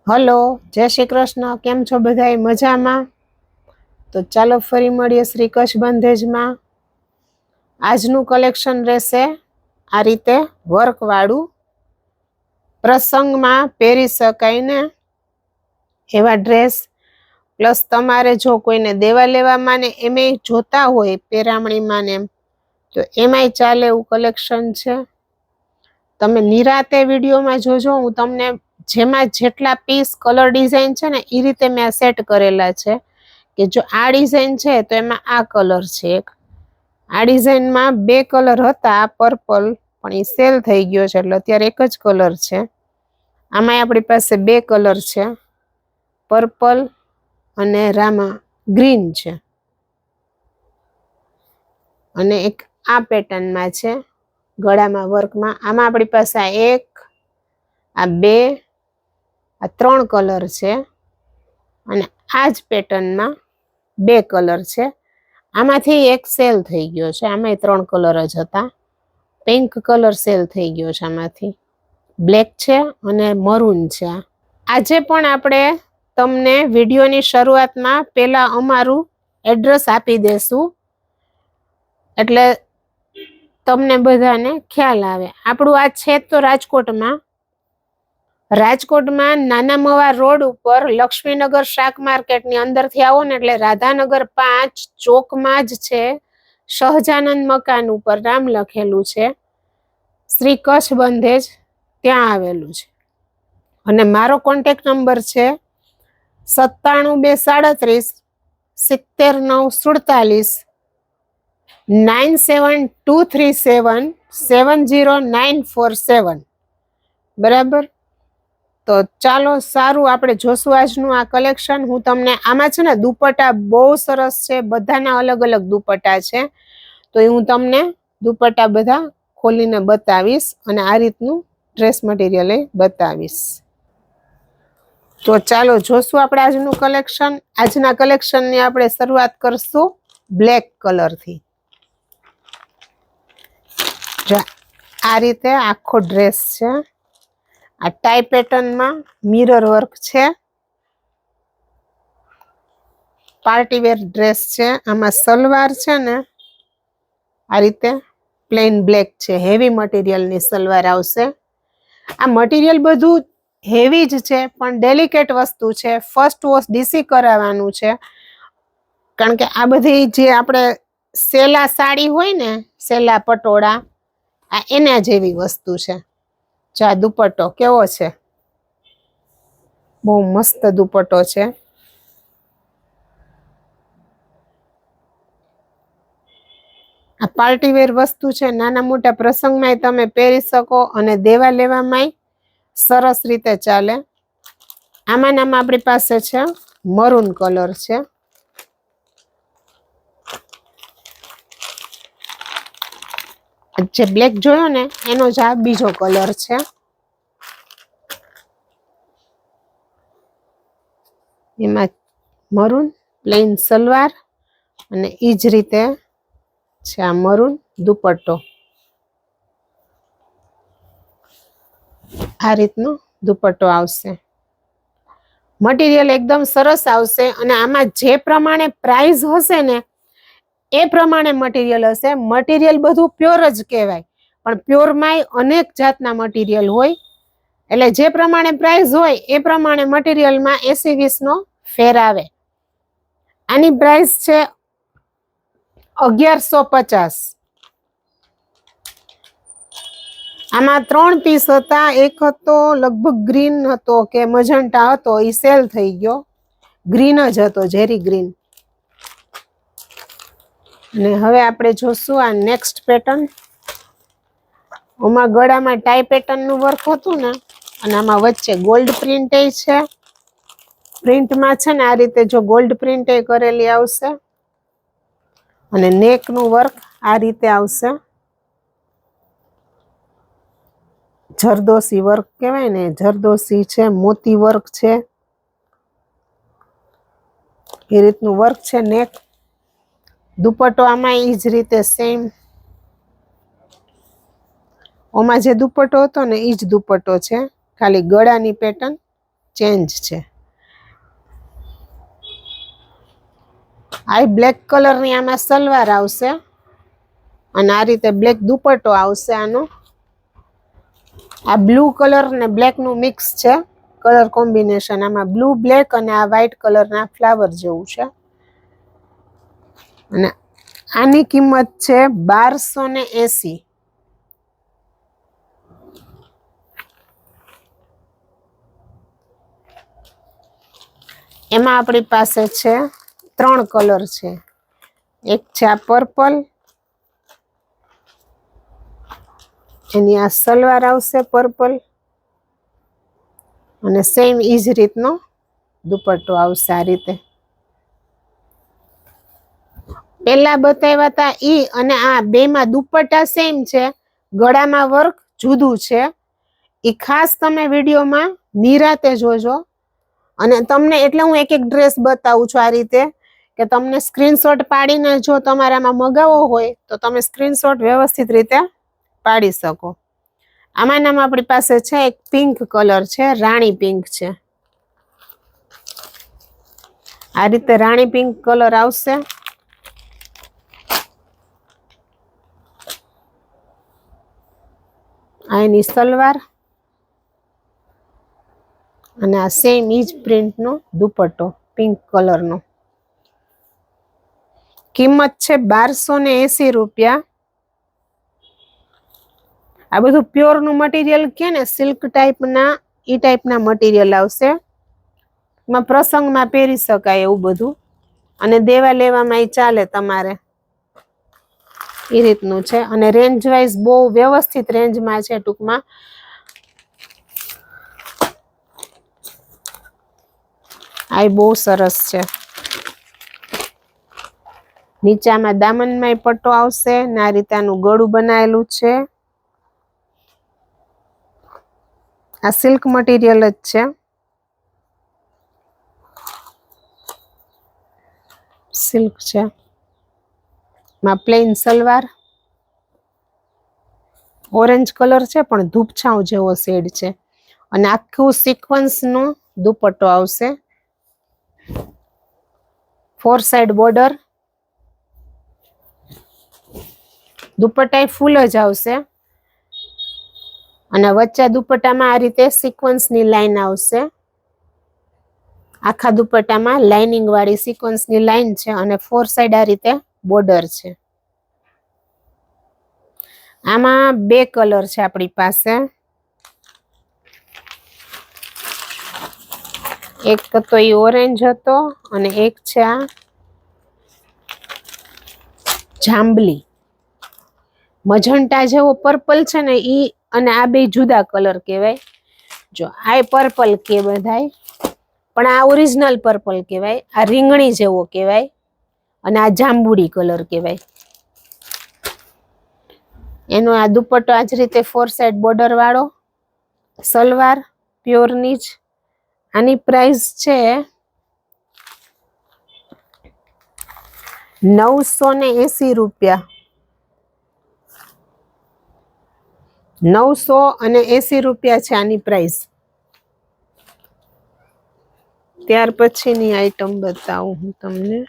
Hello, જય શ્રી કૃષ્ણ. કેમ છો બધાય? મજામાં? તો ચાલો ફરી મળીએ શ્રી કચ્છ બંધેજમાં. આજનું કલેક્શન રહેશે આ રીતે વર્કવાળું, પ્રસંગમાં પહેરી શકાય ને એવા ડ્રેસ, પ્લસ તમારે જો કોઈને દેવા લેવામાં ને એમાંય જોતા હોય પેરામણીમાં ને એમ તો એમાંય ચાલે એવું કલેક્શન છે. તમે નિરાતે વિડીયોમાં જોજો. હું તમને જેમાં જેટલા પીસ કલર ડિઝાઇન છે ને એ રીતે મેં સેટ કરેલા છે કે જો આ ડિઝાઇન છે તો એમાં આ કલર છે. એક આ ડિઝાઇનમાં 2 કલર હતા, પર્પલ, પણ એ સેલ થઈ ગયો છે એટલે અત્યારે એક જ કલર છે. આમાં આપણી પાસે 2 કલર છે, પર્પલ અને રામા ગ્રીન છે, અને એક આ પેટર્નમાં છે ગળામાં વર્કમાં. આમાં આપણી પાસે આ 1, આ 2, આ 3 કલર છે, અને આ જ પેટર્નમાં 2 કલર છે. આમાંથી એક સેલ થઈ ગયો છે, આમાંય 3 કલર જ હતા. પિંક કલર સેલ થઈ ગયો છે, આમાંથી બ્લેક છે અને મરૂન છે. આજે પણ આપણે તમને વિડીયોની શરૂઆતમાં પહેલા અમારું એડ્રેસ આપી દેશું એટલે તમને બધાને ખ્યાલ આવે. આપણું આ છે તો રાજકોટમાં નાના મવા રોડ ઉપર લક્ષ્મીનગર શાક માર્કેટની અંદરથી આવો ને એટલે રાધાનગર 5 ચોકમાં જ છે, સહજાનંદ મકાન ઉપર નામ લખેલું છે, શ્રી કચ્છ બંધેજ, ત્યાં આવેલું છે. અને મારો કોન્ટેક્ટ નંબર છે 97 237 972377 70947. બરાબર? તો ચાલો, સારું, આપણે જોશું આજનું આ કલેક્શન. હું તમને આમાં છે ને દુપટ્ટા બહુ સરસ છે, બધાના અલગ અલગ દુપટ્ટા છે, તો હું તમને દુપટ્ટા બધા ખોલીને બતાવીશ અને આ રીતનું ડ્રેસ મટીરિયલ બતાવીશ. તો ચાલો જોશું આપણે આજનું કલેક્શન. આજના કલેક્શનની આપણે શરૂઆત કરશું બ્લેક કલરથી. આ રીતે આખો ડ્રેસ છે. આ ટાઈ પેટર્નમાં મિરર વર્ક છે, પાર્ટી વેર ડ્રેસ છે. આમાં સલવાર છે ને આ રીતે પ્લેન બ્લેક છે, હેવી મટીરિયલની સલવાર આવશે. આ મટીરિયલ બધું હેવી જ છે પણ ડેલિકેટ વસ્તુ છે. ફર્સ્ટ વોશ ડીસી કરાવવાનું છે, કારણ કે આ બધી જે આપણે સેલા સાડી હોય ને, સેલા પટોળા, આ એના જેવી વસ્તુ છે. જો આ દુપટ્ટો કેવો છે, બહુ મસ્ત દુપટ્ટો છે. આ પાર્ટી વેર વસ્તુ છે, નાના મોટા પ્રસંગમાં તમે પહેરી શકો અને દેવા લેવામાં સરસ રીતે ચાલે. આમાં આપણી પાસે છે મરૂન કલર છે, જે બ્લેક જોયો ને એનો જ આ બીજો કલર છે. એમાં મરૂન પ્લેન સલવાર અને ઈ જ રીતે છે આ મરૂન દુપટ્ટો. આ રીતનો દુપટ્ટો આવશે. મટીરિયલ એકદમ સરસ આવશે અને આમાં જે પ્રમાણે પ્રાઇસ હશે ને એ પ્રમાણે મટીરિયલ હશે. મટીરિયલ બધું પ્યોર જ કહેવાય, પણ પ્યોરમાંય અનેક જાતના મટીરિયલ હોય, એટલે જે પ્રમાણે પ્રાઇસ હોય એ પ્રમાણે મટીરિયલમાં 80-20 નો ફેર આવે. આની પ્રાઇસ છે 1150. આમાં 3 પીસ હતા. એક હતો લગભગ ગ્રીન હતો કે મજન્ટા હતો, એ સેલ થઈ ગયો. ગ્રીન જ હતો, જેરી ગ્રીન. અને હવે આપણે જોશું આ નેક્સ્ટ પેટર્ન. આમાં ગળામાં ટાઈ પેટર્નનું વર્ક હતું ને, અને આમાં વચ્ચે ગોલ્ડ પ્રિન્ટ છે. પ્રિન્ટમાં છે ને આ રીતે જો ગોલ્ડ પ્રિન્ટ કરેલી આવશે, અને નેકનું વર્ક આ રીતે આવશે. જરદોસી વર્ક કહેવાય ને, જરદોસી છે, મોતી વર્ક છે, એ રીતનું વર્ક છે. નેક દુપટ્ટો આમાં ઈ જ રીતે સેમ. ઓમાં જે દુપટ્ટો હતો ને ઈ જ દુપટ્ટો છે, ખાલી ગળાની પેટર્ન ચેન્જ છે. આ બ્લેક કલરની આમાં સલવાર આવશે અને આ રીતે બ્લેક દુપટ્ટો આવશે આનો. આ બ્લુ કલર ને બ્લેક નું મિક્સ છે કલર કોમ્બિનેશન. આમાં બ્લુ બ્લેક અને આ વ્હાઈટ કલરના ફ્લાવર જેવું છે. અને આની કિંમત છે 1280. એમાં આપણી પાસે છે 3 કલર છે. એક છે આ પર્પલ, એની આ સલવાર આવશે પર્પલ અને સેમ ઈ જ રીતનો દુપટ્ટો આવશે આ રીતે. પેલા બતાવ્યા હતા ઈ અને આ બેમાં દુપટ્ટા સેમ છે, ગળામાં વર્ક જુદું છે. ઈ ખાસ તમે વિડીયોમાં નિરાતે જોજો. અને તમને એટલે હું એક એક ડ્રેસ બતાવું છું આ રીતે કે તમને સ્ક્રીનશોટ પાડીને જો તમારામાં મગાવવો હોય તો તમે સ્ક્રીનશોટ વ્યવસ્થિત રીતે પાડી શકો. આમાં આપણી પાસે છે એક પિંક કલર છે, રાણી પિંક છે. આ રીતે રાણી પિંક કલર આવશે. આ એની સલવાર અને આ સેમ ઈજ પ્રિન્ટનો દુપટ્ટો પિંક કલરનો. કિંમત છે 1280 રૂપિયા. આ બધું પ્યોર નું મટીરિયલ કે ને સિલ્ક ટાઈપના ઈ ટાઈપના મટીરિયલ આવશે. માં પ્રસંગમાં પહેરી શકાય એવું બધું અને દેવા લેવામાં ઈ ચાલે તમારે એ રીતનું છે. અને રેન્જ વાઇઝ બહુ વ્યવસ્થિત રેન્જમાં છે. ટૂંકમાં આ બહુ સરસ છે. નીચામાં દામનમાં પટ્ટો આવશે ને આ રીતે આનું ગળું બનાવેલું છે. આ સિલ્ક મટીરિયલ જ છે. સિલ્ક છે. માં પ્લેન સલવાર, ઓરેન્જ કલર છે પણ ધૂપછાંવ જેવો શેડ છે. અને આખું સિક્વન્સનો દુપટ્ટો આવશે. 4 સાઈડ બોર્ડર, દુપટ્ટા ફૂલ જ આવશે અને વચ્ચે દુપટ્ટામાં આ રીતે સિક્વન્સની લાઈન આવશે. આખા દુપટ્ટામાં લાઇનિંગ વાળી સિક્વન્સની લાઈન છે અને 4 સાઈડ આ રીતે બોર્ડર છે. આમાં 2 કલર છે આપણી પાસે. એક તો એ ઓરેન્જ હતો અને એક છે આ જાંબલી મજંટા જેવો પર્પલ છે ને ઈ, અને આ બે જુદા કલર કહેવાય. જો આ પર્પલ કે બધાય, પણ આ ઓરિજિનલ પર્પલ કહેવાય. આ રીંગણી જેવો કહેવાય અને આ જાંબુડી કલર કહેવાય. એનો આ દુપટ્ટો આ જ રીતે 4 સાઈડ બોર્ડર વાળો, સલવાર પ્યોરની જ. આની પ્રાઇસ છે 980 રૂપિયા. 980 રૂપિયા છે આની પ્રાઇસ. ત્યાર પછીની આઈટમ બતાવું હું તમને.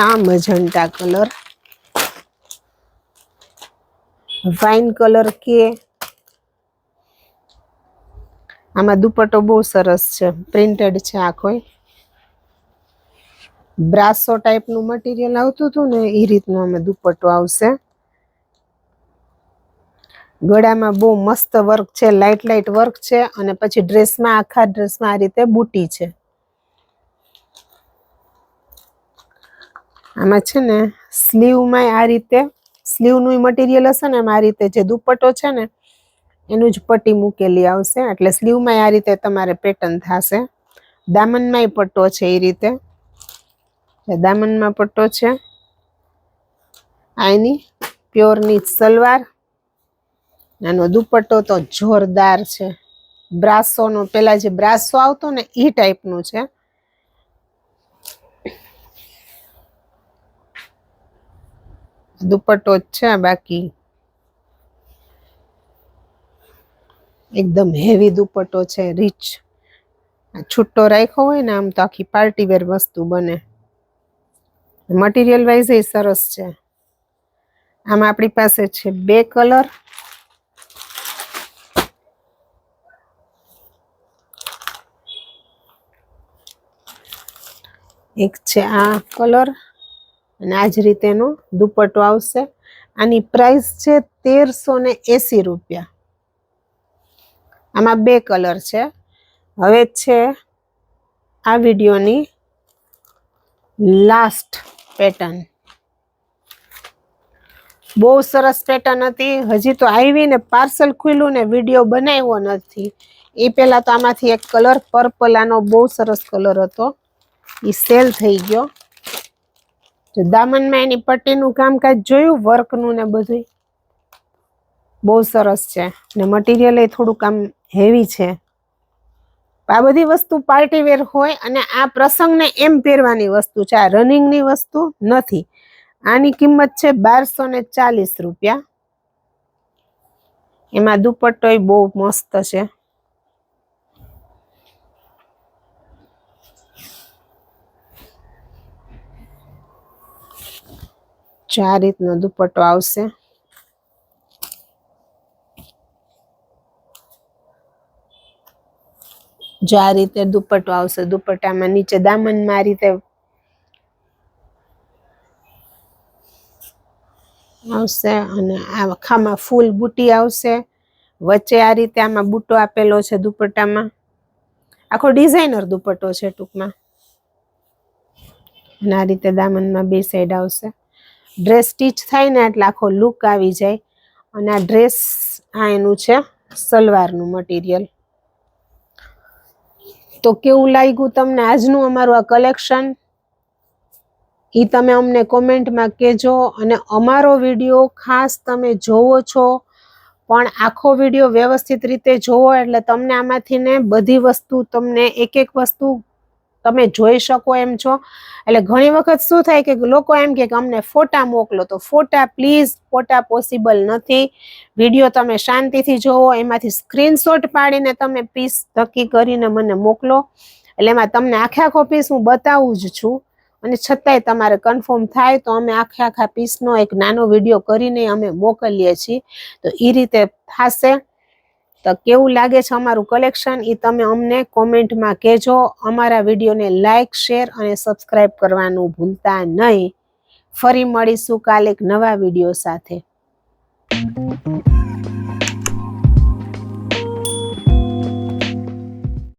આ મજંટા કલર, વાઇન કલર કે. આમાં દુપટ્ટો બહુ સરસ છે, પ્રિન્ટેડ છે. આખો બ્રાસો ટાઈપનું મટીરિયલ આવતું હતું ને એ રીતનો આમાં દુપટ્ટો આવશે. ગળામાં બહુ મસ્ત વર્ક છે, લાઇટ લાઇટ વર્ક છે. અને પછી ડ્રેસમાં આખા ડ્રેસમાં આ રીતે બુટી છે. આમાં છે ને સ્લીવમાં આ રીતે સ્લીવનું મટીરિયલ હશે ને એમાં આ રીતે જે દુપટ્ટો છે ને એનું જ પટ્ટી મૂકેલી આવશે. એટલે સ્લીવમાં આ રીતે તમારે પેટર્ન થશે. દામનમાં પટ્ટો છે એ રીતે, દામનમાં પટ્ટો છે. આની પ્યોરની સલવાર, આનો દુપટ્ટો તો જોરદાર છે. બ્રાસોનો પેલા જે બ્રાસો આવતો ને એ ટાઈપનું છે. દુપટ્ટો જ છે. બાકી એકદમ હેવી દુપટ્ટો છે, રીચ. છૂટો રાખ્યો હોય ને આમ તો આખી પાર્ટી વેર વસ્તુ બને. મટીરિયલ વાઇઝ એ સરસ છે. આમાં આપણી પાસે છે 2 કલર. એક છે આ કલર અને આ જ રીતેનો દુપટ્ટો આવશે. આની પ્રાઇસ છે 1380 રૂપિયા. આમાં 2 કલર છે. હવે છે આ વિડીયોની લાસ્ટ પેટર્ન. બહુ સરસ પેટર્ન હતી. હજી તો આવી ને પાર્સલ ખુલ્લું ને વિડીયો બનાવ્યો નથી. એ પહેલા તો આમાંથી એક કલર પર્પલ, આનો બહુ સરસ કલર હતો, એ સેલ થઈ ગયો. જો દામનમાં એની પટ્ટીનું કામકાજ જોયું, વર્કનું ને બધું બહુ સરસ છે ને મટીરિયલ એ થોડુંક આમ હેવી છે. આ બધી વસ્તુ પાર્ટી વેર હોય અને આ પ્રસંગને એમ પહેરવાની વસ્તુ છે, આ રનિંગની વસ્તુ નથી. આની કિંમત છે 1240 રૂપિયા. એમાં દુપટ્ટો બહુ મસ્ત છે. આ રીતનો દુપટ્ટો આવશે. જો આ રીતે દુપટ્ટો આવશે. દુપટ્ટામાં નીચે દામનમાં આ રીતે આવશે અને આ આખામાં ફૂલ બુટી આવશે. વચ્ચે આ રીતે આમાં બુટ્ટો આપેલો છે દુપટ્ટામાં. આખો ડિઝાઇનર દુપટ્ટો છે ટૂંકમાં. અને આ રીતે દામનમાં 2 સાઈડ આવશે. ડ્રેસ સ્ટીચ થાય ને એટલે આખો લુક આવી જાય. અને આ ડ્રેસ આ એનું છે સલવારનું મટીરિયલ. તો કેવું લાગ્યું તમને આજનું અમારું આ કલેક્શન, એ તમે અમને કોમેન્ટમાં કહેજો. અને અમારો વિડીયો ખાસ તમે જોવો છો પણ આખો વિડીયો વ્યવસ્થિત રીતે જોવો એટલે તમને આમાંથી ને બધી વસ્તુ, તમને એક એક વસ્તુ તમે જોઈ શકો એમ છો. એટલે ઘણી વખત શું થાય કે લોકો એમ કે અમને ફોટા મોકલો, તો ફોટા પ્લીઝ, ફોટા પોસિબલ નથી. વિડીયો તમે શાંતિથી જોવો, એમાંથી સ્ક્રીનશોટ પાડીને તમે પીસ નક્કી કરીને મને મોકલો. એટલે એમાં તમને આખો પીસ હું બતાવું જ છું. અને છતાંય તમારે કન્ફર્મ થાય તો અમે આખા પીસનો એક નાનો વિડીયો કરીને અમે મોકલીએ છીએ. તો એ રીતે થશે. તો કેવું લાગે છે અમારું કલેક્શન એ તમે અમને કોમેન્ટમાં કહેજો. અમારા વિડીયોને લાઈક, શેર અને સબસ્ક્રાઈબ કરવાનું ભૂલતા નહીં. ફરી મળીશું કાલે એક નવા વિડીયો સાથે.